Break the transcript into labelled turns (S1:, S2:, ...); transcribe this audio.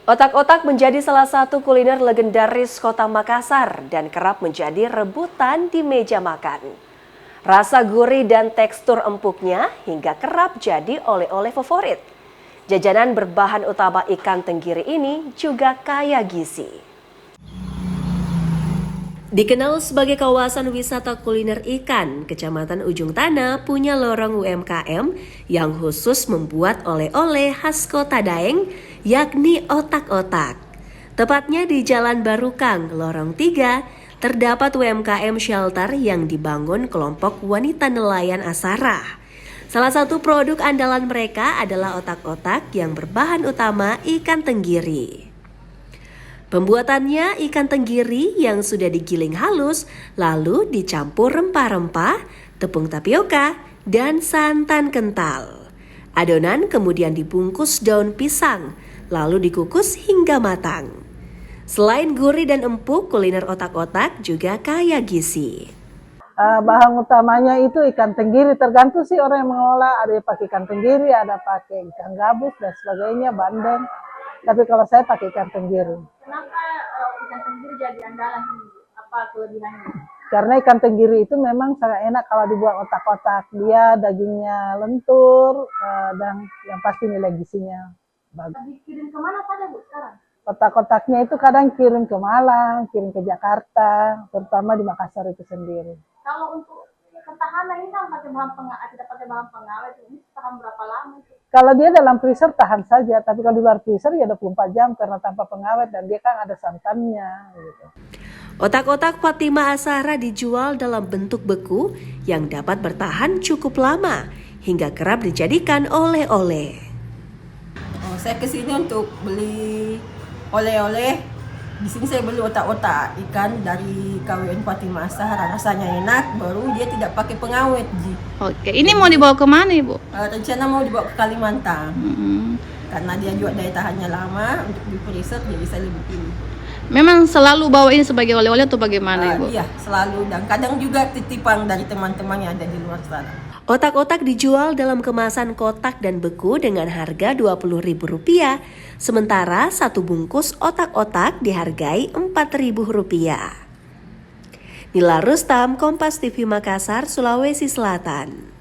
S1: Otak-otak menjadi salah satu kuliner legendaris kota Makassar dan kerap menjadi rebutan di meja makan. Rasa gurih dan tekstur empuknya hingga kerap jadi oleh-oleh favorit. Jajanan berbahan utama ikan tenggiri ini juga kaya gizi. Dikenal sebagai kawasan wisata kuliner ikan, Kecamatan Ujung Tanah punya lorong UMKM yang khusus membuat oleh-oleh khas Kota Daeng, yakni otak-otak. Tepatnya di Jalan Barukang, Lorong 3, terdapat UMKM shelter yang dibangun kelompok wanita nelayan Asara. Salah satu produk andalan mereka adalah otak-otak yang berbahan utama ikan tenggiri. Pembuatannya ikan tenggiri yang sudah digiling halus, lalu dicampur rempah-rempah, tepung tapioka, dan santan kental. Adonan kemudian dibungkus daun pisang, lalu dikukus hingga matang. Selain gurih dan empuk, kuliner otak-otak juga kaya gizi.
S2: Bahan utamanya itu ikan tenggiri, tergantung sih orang yang mengolah, ada yang pakai ikan tenggiri, ada pakai ikan gabus dan sebagainya, bandeng. Tapi kalau saya pakai ikan tenggiri.
S3: Kenapa ikan tenggiri jadi andalan? Apa kelebihannya?
S2: Karena ikan tenggiri itu memang sangat enak kalau dibuat otak-otak. Dia dagingnya lentur dan yang pasti nilai gizinya bagus.
S3: Dikirim kemana saja Bu sekarang?
S2: Otak-otaknya itu kadang kirim ke Malang, kirim ke Jakarta, terutama di Makassar itu sendiri.
S3: Kalau untuk ketahanan ini kan pakai bahan pengawet, tidak pakai bahan pengawet, ini tahan berapa lama itu?
S2: Kalau dia dalam freezer tahan saja, tapi kalau di luar freezer ya 24 jam karena tanpa pengawet dan dia kan ada santannya gitu.
S1: Otak-otak Fatima Asara dijual dalam bentuk beku yang dapat bertahan cukup lama hingga kerap dijadikan oleh-oleh.
S4: Saya kesini untuk beli oleh-oleh. Di sini saya beli otak-otak ikan dari KWN Fatima Asara. Rasanya enak, baru dia tidak pakai pengawet, Ji.
S5: Oke, ini mau dibawa kemana Ibu?
S4: Rencana mau dibawa ke Kalimantan. Karena dia juga daya tahannya lama untuk di freezer, jadi saya lebih pilih.
S5: Memang selalu bawa ini sebagai oleh-oleh atau bagaimana Ibu?
S4: Iya, selalu. Dan kadang juga titipan dari teman-teman yang ada di luar sana.
S1: Otak-otak dijual dalam kemasan kotak dan beku dengan harga Rp20.000, sementara satu bungkus otak-otak dihargai Rp4.000. Nila Rustam, Kompas TV Makassar, Sulawesi Selatan.